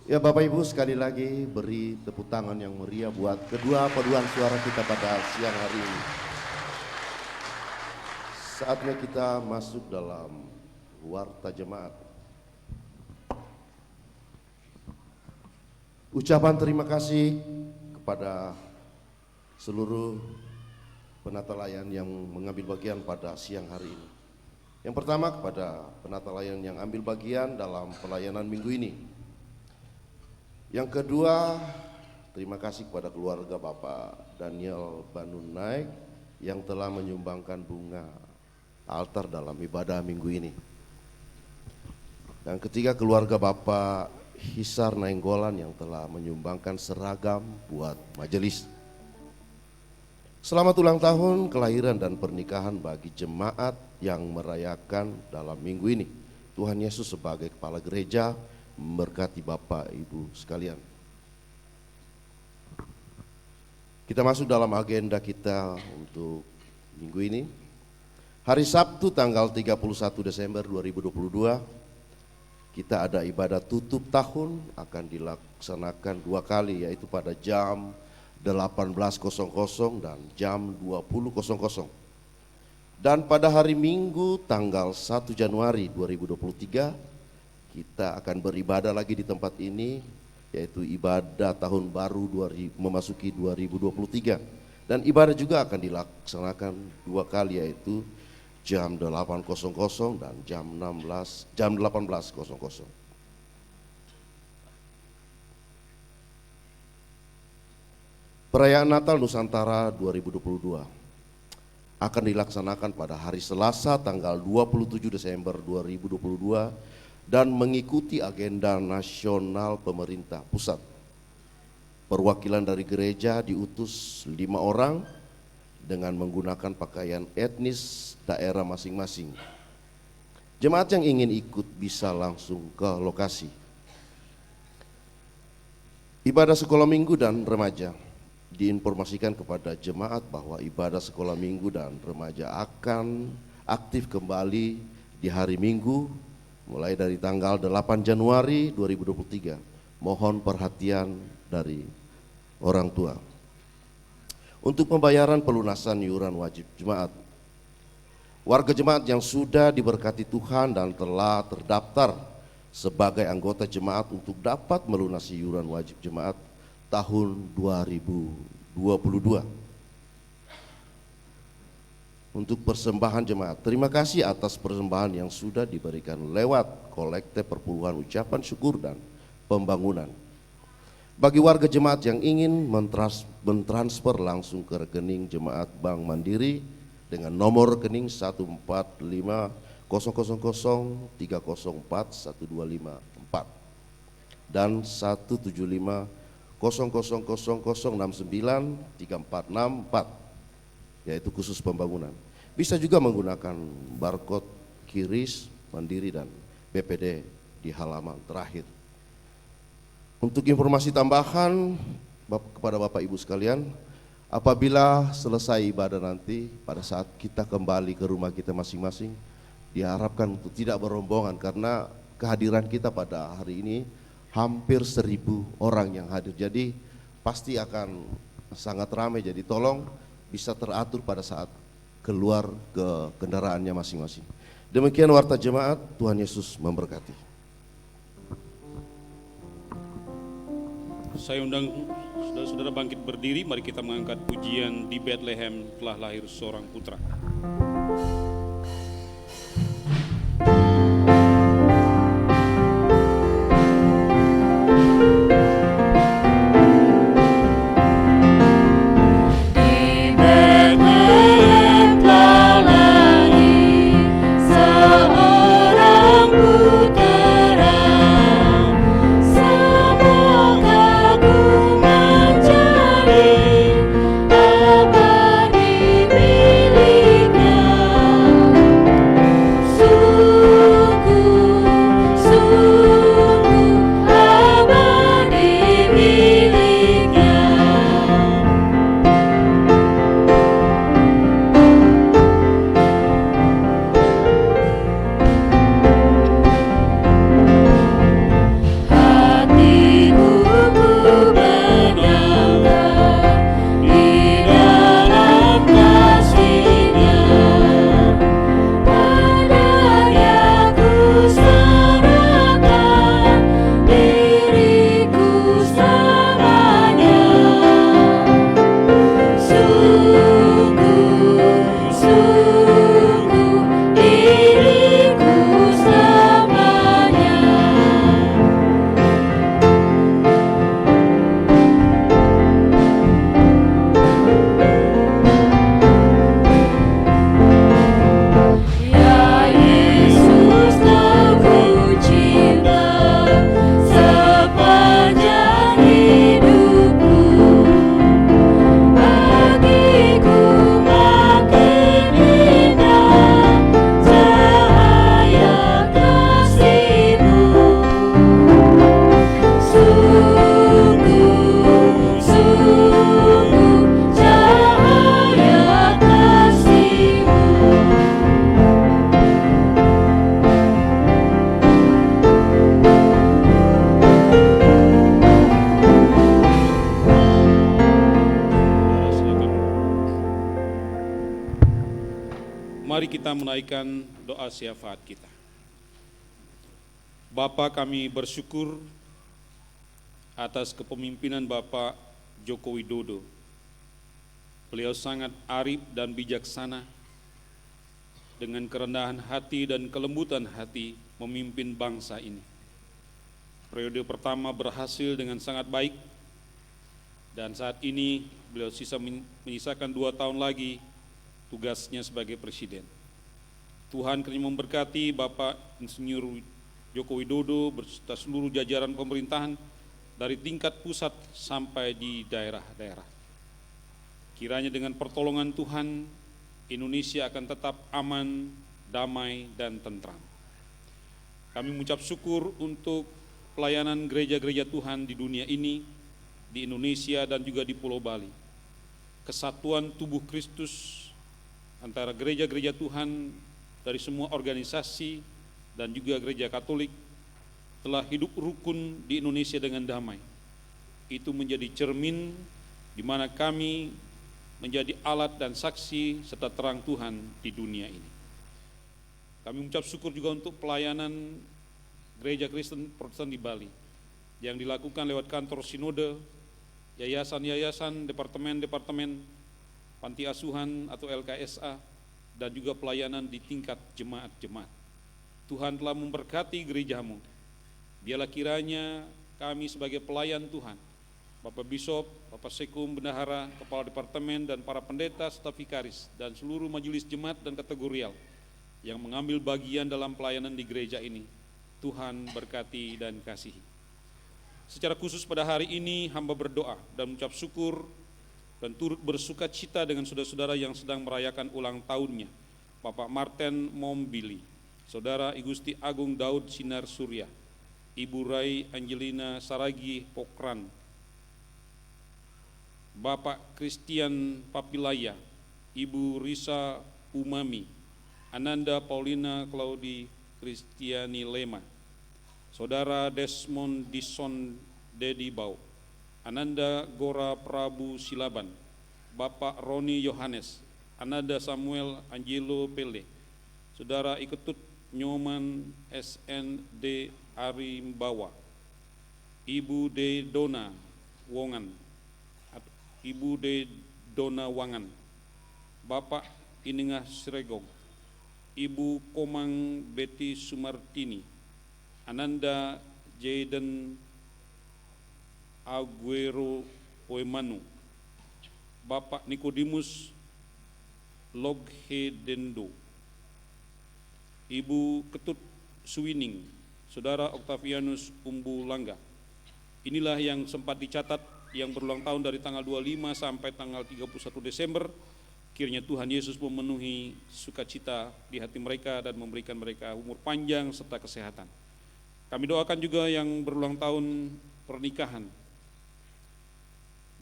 Ya Bapak Ibu, sekali lagi beri tepuk tangan yang meriah buat kedua paduan suara kita pada siang hari ini. Saatnya kita masuk dalam warta jemaat. Ucapan terima kasih kepada seluruh penata layan yang mengambil bagian pada siang hari ini. Yang pertama kepada penata layan yang ambil bagian dalam pelayanan minggu ini. Yang kedua, terima kasih kepada keluarga Bapak Daniel Bandung Naik yang telah menyumbangkan bunga altar dalam ibadah minggu ini. Dan ketiga, keluarga Bapak Hisar Nainggolan yang telah menyumbangkan seragam buat majelis. Selamat ulang tahun kelahiran dan pernikahan bagi jemaat yang merayakan dalam minggu ini. Tuhan Yesus sebagai kepala gereja memberkati Bapak Ibu sekalian. Kita masuk dalam agenda kita untuk minggu ini. Hari Sabtu tanggal 31 Desember 2022 kita ada ibadah tutup tahun, akan dilaksanakan 2 kali, yaitu pada jam 18.00 dan jam 20.00. Dan pada hari Minggu tanggal 1 Januari 2023 kita akan beribadah lagi di tempat ini, yaitu ibadah tahun baru memasuki 2023. Dan ibadah juga akan dilaksanakan 2 kali, yaitu jam 8.00 dan jam 18.00. Perayaan Natal Nusantara 2022 akan dilaksanakan pada hari Selasa tanggal 27 Desember 2022 dan mengikuti agenda nasional pemerintah pusat. Perwakilan dari gereja diutus 5 orang dengan menggunakan pakaian etnis daerah masing-masing. Jemaat yang ingin ikut bisa langsung ke lokasi. Ibadah sekolah minggu dan remaja. Diinformasikan kepada jemaat bahwa ibadah sekolah minggu dan remaja akan aktif kembali di hari Minggu mulai dari tanggal 8 Januari 2023. Mohon perhatian dari orang tua. Untuk pembayaran pelunasan iuran wajib jemaat, warga jemaat yang sudah diberkati Tuhan dan telah terdaftar sebagai anggota jemaat untuk dapat melunasi iuran wajib jemaat tahun 2022. Untuk persembahan jemaat, terima kasih atas persembahan yang sudah diberikan lewat kolekte perpuluhan ucapan syukur dan pembangunan. Bagi warga jemaat yang ingin mentransfer langsung ke rekening jemaat Bank Mandiri dengan nomor rekening 14500304125 dan 1750000693464, yaitu khusus pembangunan. Bisa juga menggunakan barcode QRIS Mandiri dan BPD di halaman terakhir. Untuk informasi tambahan kepada Bapak Ibu sekalian, apabila selesai ibadah nanti pada saat kita kembali ke rumah kita masing-masing, diharapkan untuk tidak berombongan karena kehadiran kita pada hari ini hampir 1.000 orang yang hadir. Jadi pasti akan sangat ramai, jadi tolong bisa teratur pada saat keluar ke kendaraannya masing-masing. Demikian warta jemaat, Tuhan Yesus memberkati. Saya undang saudara-saudara bangkit berdiri, mari kita mengangkat pujian Di Bethlehem Telah Lahir Seorang Putra. Abadi milik Mari kita menaikkan doa syafaat kita. Bapa, kami bersyukur atas kepemimpinan Bapak Joko Widodo. Beliau sangat arif dan bijaksana, dengan kerendahan hati dan kelembutan hati memimpin bangsa ini. Periode pertama berhasil dengan sangat baik, dan saat ini beliau menyisakan 2 tahun lagi tugasnya sebagai presiden. Tuhan kiranya memberkati Bapak Insinyur Joko Widodo beserta seluruh jajaran pemerintahan dari tingkat pusat sampai di daerah-daerah. Kiranya dengan pertolongan Tuhan, Indonesia akan tetap aman, damai, dan tentram. Kami mengucap syukur untuk pelayanan gereja-gereja Tuhan di dunia ini, di Indonesia dan juga di Pulau Bali. Kesatuan tubuh Kristus antara gereja-gereja Tuhan dari semua organisasi dan juga gereja Katolik telah hidup rukun di Indonesia dengan damai. Itu menjadi cermin di mana kami menjadi alat dan saksi serta terang Tuhan di dunia ini. Kami mengucap syukur juga untuk pelayanan Gereja Kristen Protestan di Bali yang dilakukan lewat kantor sinode, yayasan-yayasan, departemen-departemen, panti asuhan atau LKSA, dan juga pelayanan di tingkat jemaat-jemaat. Tuhan telah memberkati gerejamu. Biarlah kiranya kami sebagai pelayan Tuhan, Bapak Bishop, Bapak Sekum, Bendahara, Kepala Departemen, dan para pendeta serta vikaris, dan seluruh majelis jemaat dan kategorial yang mengambil bagian dalam pelayanan di gereja ini, Tuhan berkati dan kasihi. Secara khusus pada hari ini hamba berdoa dan mengucap syukur dan turut bersuka cita dengan saudara-saudara yang sedang merayakan ulang tahunnya, Bapak Martin Mombili, Saudara Igusti Agung Daud Sinar Surya, Ibu Rai Angelina Saragi Pokran, Bapak Christian Papilaya, Ibu Risa Umami, Ananda Paulina Claudi Kristiani Lema, Saudara Desmond Dison Dedi Bau, Ananda Gora Prabu Silaban, Bapak Roni Yohanes, Ananda Samuel Angelo Pele, Saudara Iketut Nyoman SND Arimbawa, Ibu De Dona Wongan, Ibu De Dona Wangan, Bapak Inengah Sregog, Ibu Komang Betty Sumartini, Ananda Jaden Aguero Oemanu, Bapak Nikodemus Loghedendo, Ibu Ketut Suwining, Saudara Octavianus Umbu Langga. Inilah yang sempat dicatat yang berulang tahun dari tanggal 25 sampai tanggal 31 Desember. Kiranya Tuhan Yesus memenuhi sukacita di hati mereka dan memberikan mereka umur panjang serta kesehatan. Kami doakan juga yang berulang tahun pernikahan,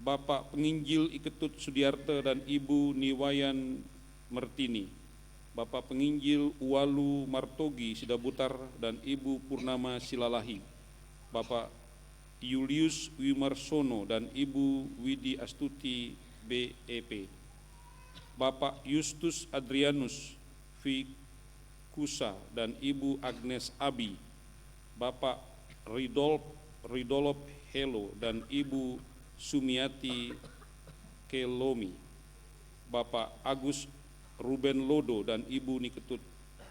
Bapak Penginjil Iketut Sudiarte dan Ibu Niwayan Mertini, Bapak Penginjil Uwalu Martogi Sidabutar dan Ibu Purnama Silalahi, Bapak Julius Wimarsono dan Ibu Widi Astuti BEP, Bapak Justus Adrianus Vikusa dan Ibu Agnes Abi, Bapak Ridolop Helo dan Ibu Sumiati Kelomi, Bapak Agus Ruben Lodo dan Ibu Niketut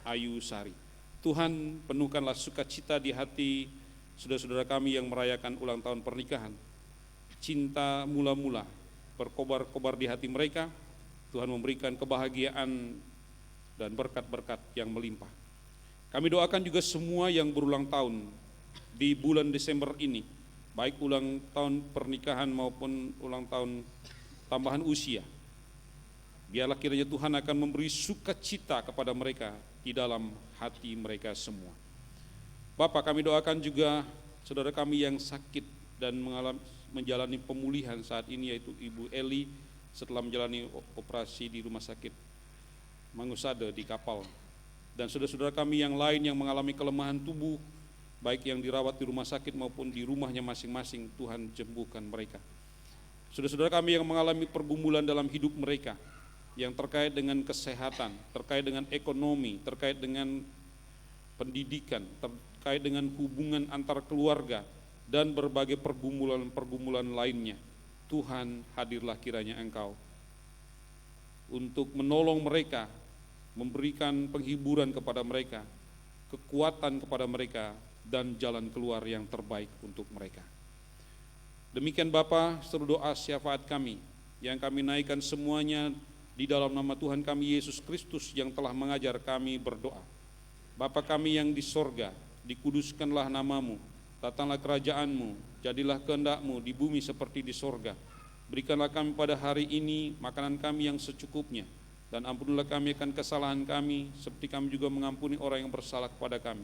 Ayu Sari. Tuhan, penuhkanlah sukacita di hati saudara-saudara kami yang merayakan ulang tahun pernikahan. Cinta mula-mula berkobar-kobar di hati mereka. Tuhan memberikan kebahagiaan dan berkat-berkat yang melimpah. Kami doakan juga semua yang berulang tahun di bulan Desember ini, baik ulang tahun pernikahan maupun ulang tahun tambahan usia. Biarlah kiranya Tuhan akan memberi sukacita kepada mereka di dalam hati mereka semua. Bapak, kami doakan juga saudara kami yang sakit dan menjalani pemulihan saat ini, yaitu Ibu Eli setelah menjalani operasi di rumah sakit Mangusade di Kapal, dan saudara-saudara kami yang lain yang mengalami kelemahan tubuh, baik yang dirawat di rumah sakit maupun di rumahnya masing-masing. Tuhan sembuhkan mereka. Saudara-saudara kami yang mengalami pergumulan dalam hidup mereka, yang terkait dengan kesehatan, terkait dengan ekonomi, terkait dengan pendidikan, terkait dengan hubungan antar keluarga, dan berbagai pergumulan-pergumulan lainnya. Tuhan, hadirlah kiranya Engkau untuk menolong mereka, memberikan penghiburan kepada mereka, kekuatan kepada mereka, dan jalan keluar yang terbaik untuk mereka. Demikian Bapa, seluruh doa syafaat kami yang kami naikkan semuanya di dalam nama Tuhan kami Yesus Kristus yang telah mengajar kami berdoa. Bapa kami yang di sorga, dikuduskanlah namamu, datanglah kerajaan-Mu, jadilah kehendak-Mu di bumi seperti di sorga. Berikanlah kami pada hari ini makanan kami yang secukupnya, dan ampunilah kami akan kesalahan kami, seperti kami juga mengampuni orang yang bersalah kepada kami.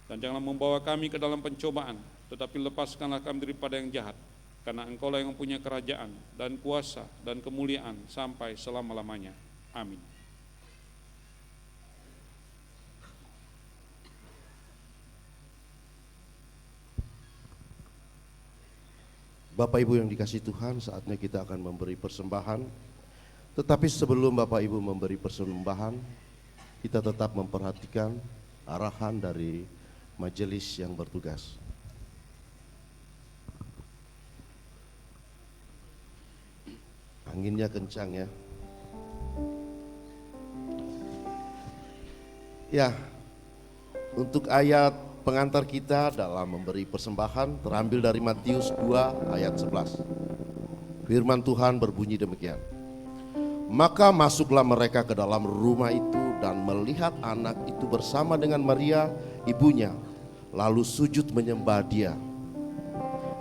Dan janganlah membawa kami ke dalam pencobaan, tetapi lepaskanlah kami daripada yang jahat, karena Engkau-lah yang punya kerajaan, dan kuasa, dan kemuliaan, sampai selama-lamanya. Amin. Bapak Ibu yang dikasihi Tuhan, saatnya kita akan memberi persembahan. Tetapi sebelum Bapak Ibu memberi persembahan, kita tetap memperhatikan arahan dari majelis yang bertugas. Anginnya kencang ya. Ya, untuk ayat pengantar kita dalam memberi persembahan terambil dari Matius 2 ayat 11. Firman Tuhan berbunyi demikian. Maka masuklah mereka ke dalam rumah itu dan melihat anak itu bersama dengan Maria ibunya, lalu sujud menyembah dia.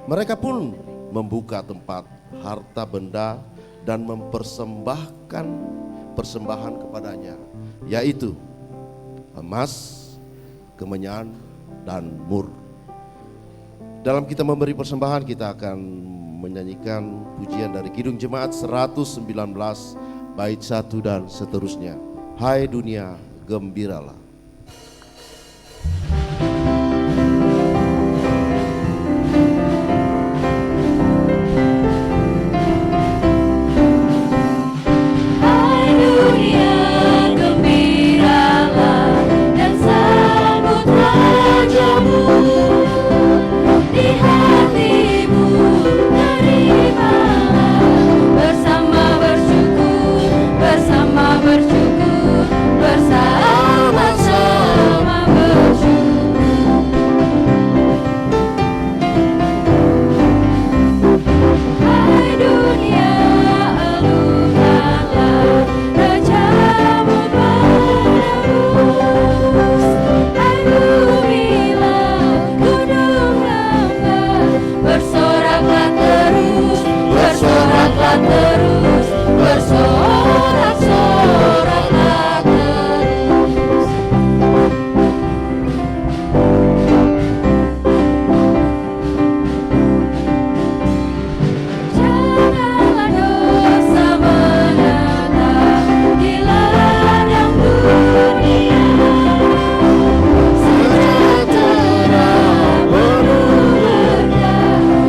Mereka pun membuka tempat harta benda dan mempersembahkan persembahan kepadanya, yaitu emas, kemenyan, dan mur. Dalam kita memberi persembahan, kita akan menyanyikan pujian dari Kidung Jemaat 119 bait 1 dan seterusnya. Hai dunia, gembiralah.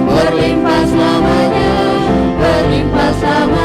Berlimpah selamanya, berlimpah selamanya.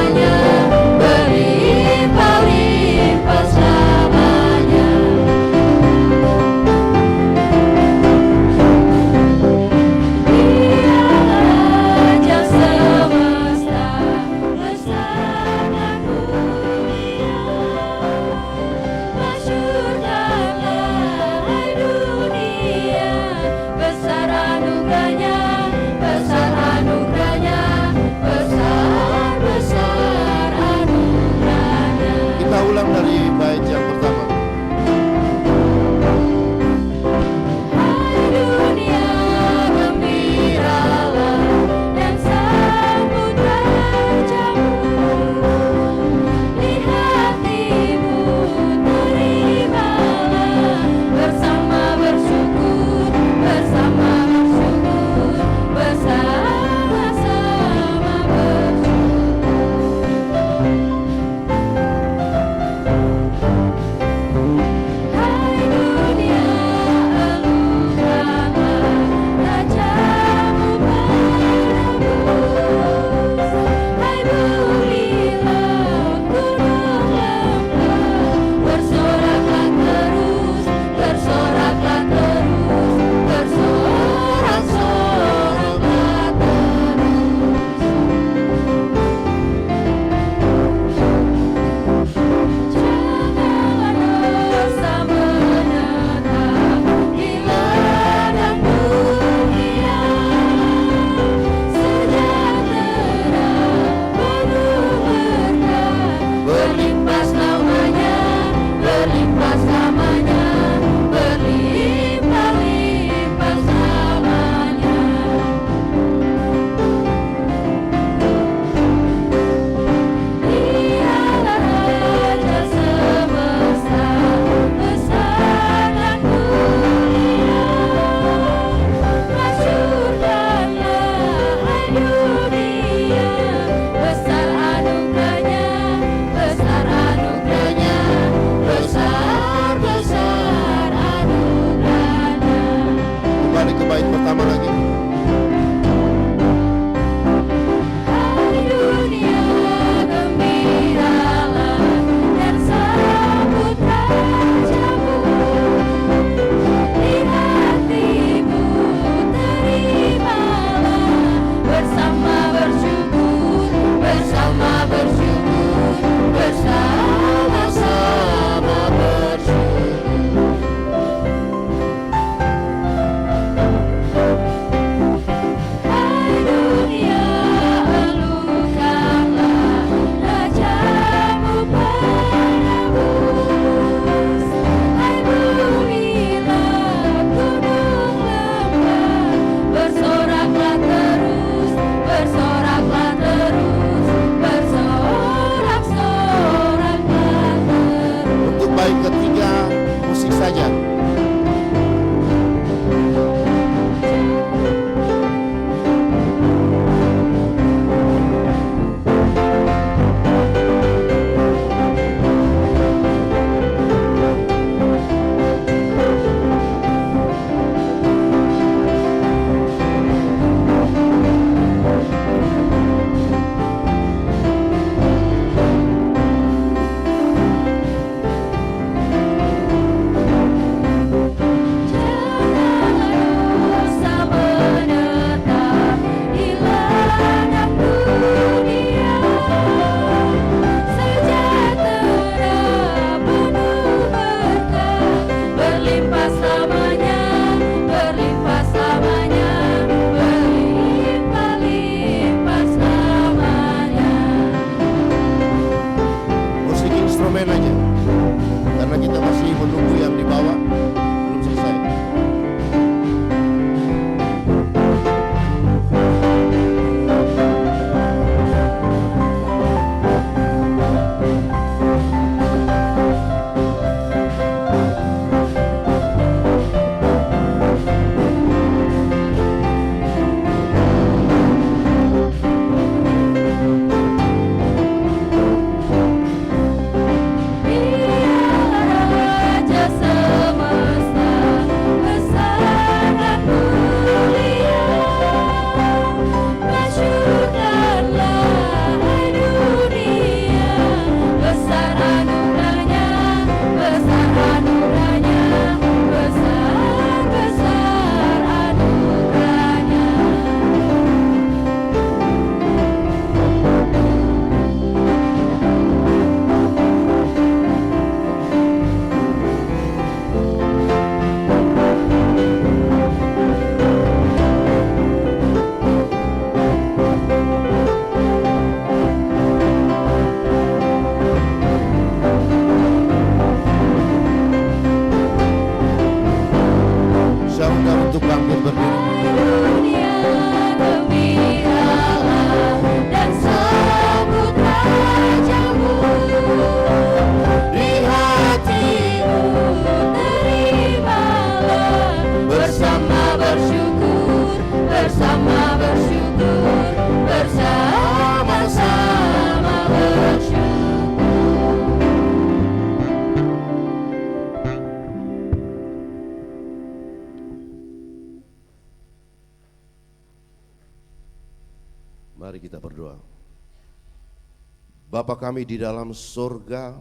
Bapa kami di dalam surga,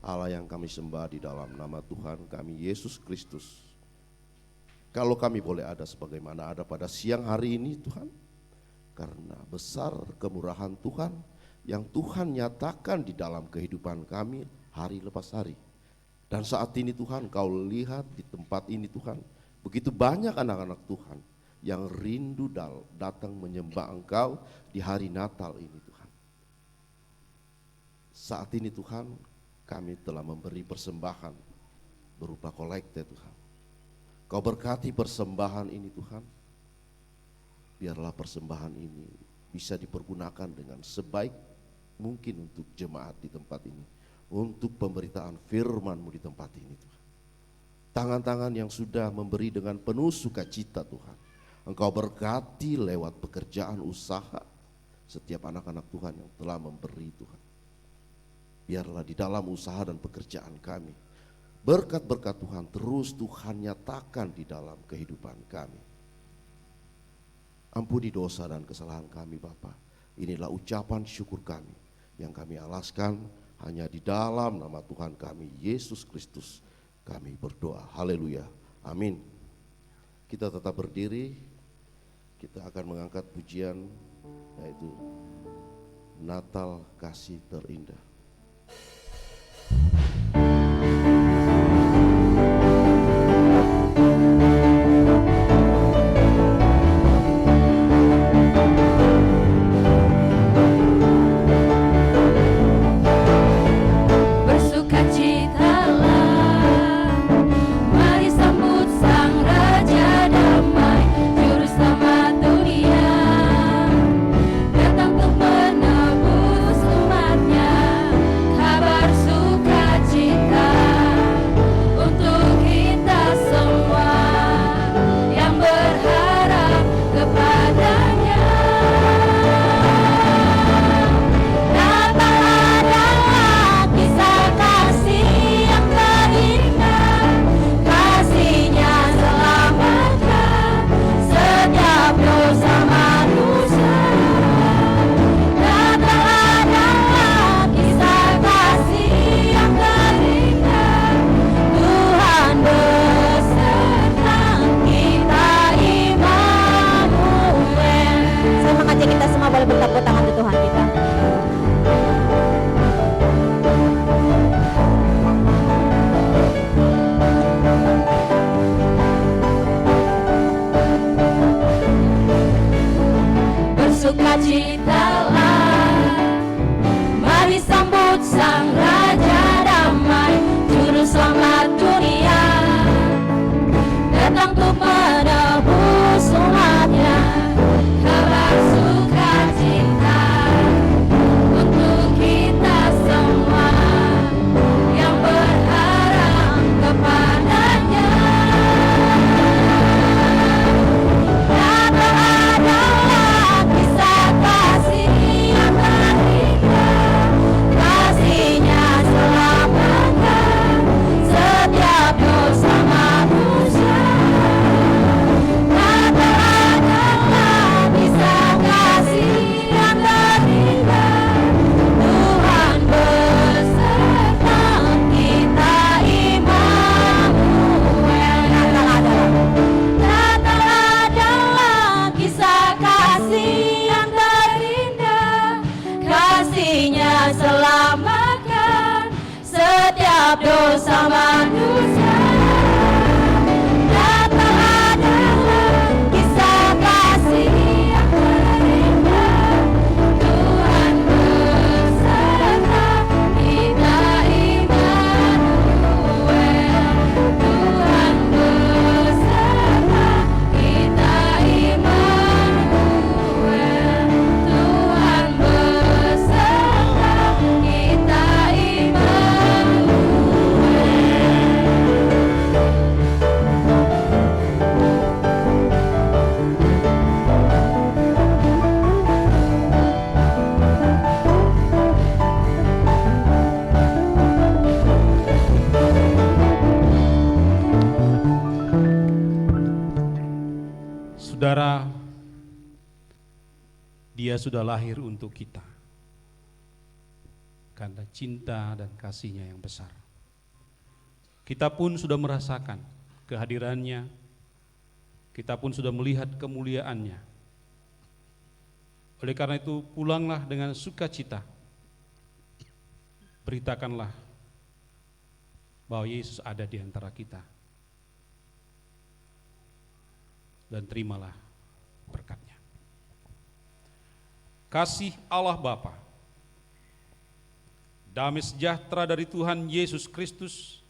Allah yang kami sembah di dalam nama Tuhan kami Yesus Kristus. Kalau kami boleh ada sebagaimana ada pada siang hari ini Tuhan, karena besar kemurahan Tuhan yang Tuhan nyatakan di dalam kehidupan kami hari lepas hari. Dan saat ini Tuhan, Kau lihat di tempat ini Tuhan, begitu banyak anak-anak Tuhan yang rindu datang menyembah Engkau di hari Natal ini Tuhan. Saat ini Tuhan, kami telah memberi persembahan berupa kolekte Tuhan. Kau berkati persembahan ini Tuhan. Biarlah persembahan ini bisa dipergunakan dengan sebaik mungkin untuk jemaat di tempat ini, untuk pemberitaan firman-Mu di tempat ini Tuhan. Tangan-tangan yang sudah memberi dengan penuh sukacita Tuhan, Engkau berkati lewat pekerjaan usaha setiap anak-anak Tuhan yang telah memberi Tuhan. Biarlah di dalam usaha dan pekerjaan kami, berkat-berkat Tuhan terus Tuhan nyatakan di dalam kehidupan kami. Ampuni dosa dan kesalahan kami Bapa. Inilah ucapan syukur kami yang kami alaskan hanya di dalam nama Tuhan kami Yesus Kristus. Kami berdoa. Haleluya. Amin. Kita tetap berdiri. Kita akan mengangkat pujian yaitu Natal Kasih Terindah. Dia sudah lahir untuk kita. karena cinta dan kasih-Nya yang besar. Kita pun sudah merasakan kehadirannya, kita pun sudah melihat kemuliaan-Nya. Oleh karena itu, pulanglah dengan sukacita. Beritakanlah bahwa Yesus ada di antara kita. Dan terimalah berkat-Nya. Kasih Allah Bapa, damai sejahtera dari Tuhan Yesus Kristus,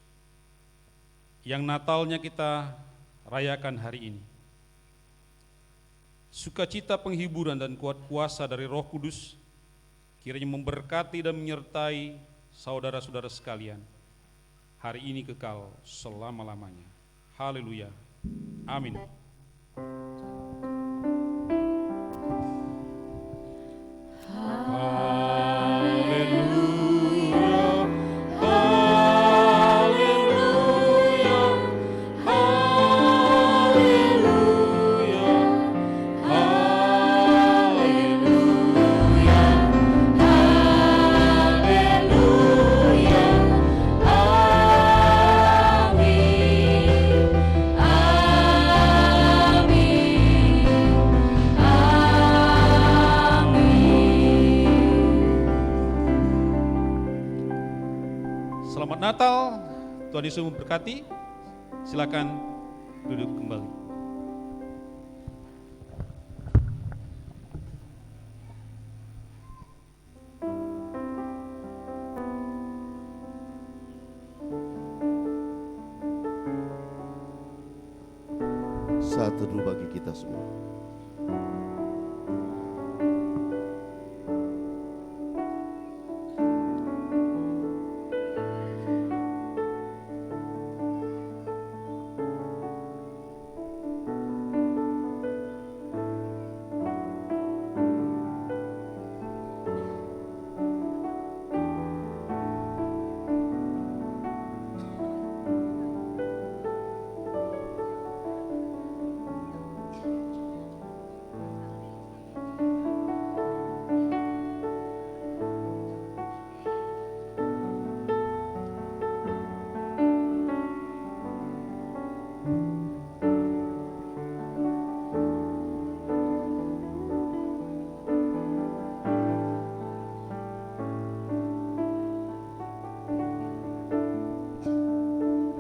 yang Natalnya kita rayakan hari ini, sukacita penghiburan dan kuat kuasa dari Roh Kudus kiranya memberkati dan menyertai saudara-saudara sekalian hari ini kekal selama-lamanya. Haleluya. Amin. Selamat Natal, Tuhan Yesus memberkati. Silakan duduk kembali. Saat teduh bagi kita semua.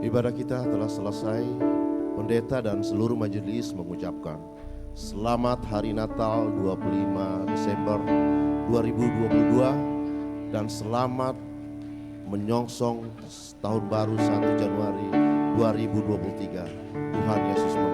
Ibadah kita telah selesai. Pendeta dan seluruh majelis mengucapkan selamat Hari Natal 25 Desember 2022 dan selamat menyongsong tahun baru 1 Januari 2023. Tuhan Yesus memberkati.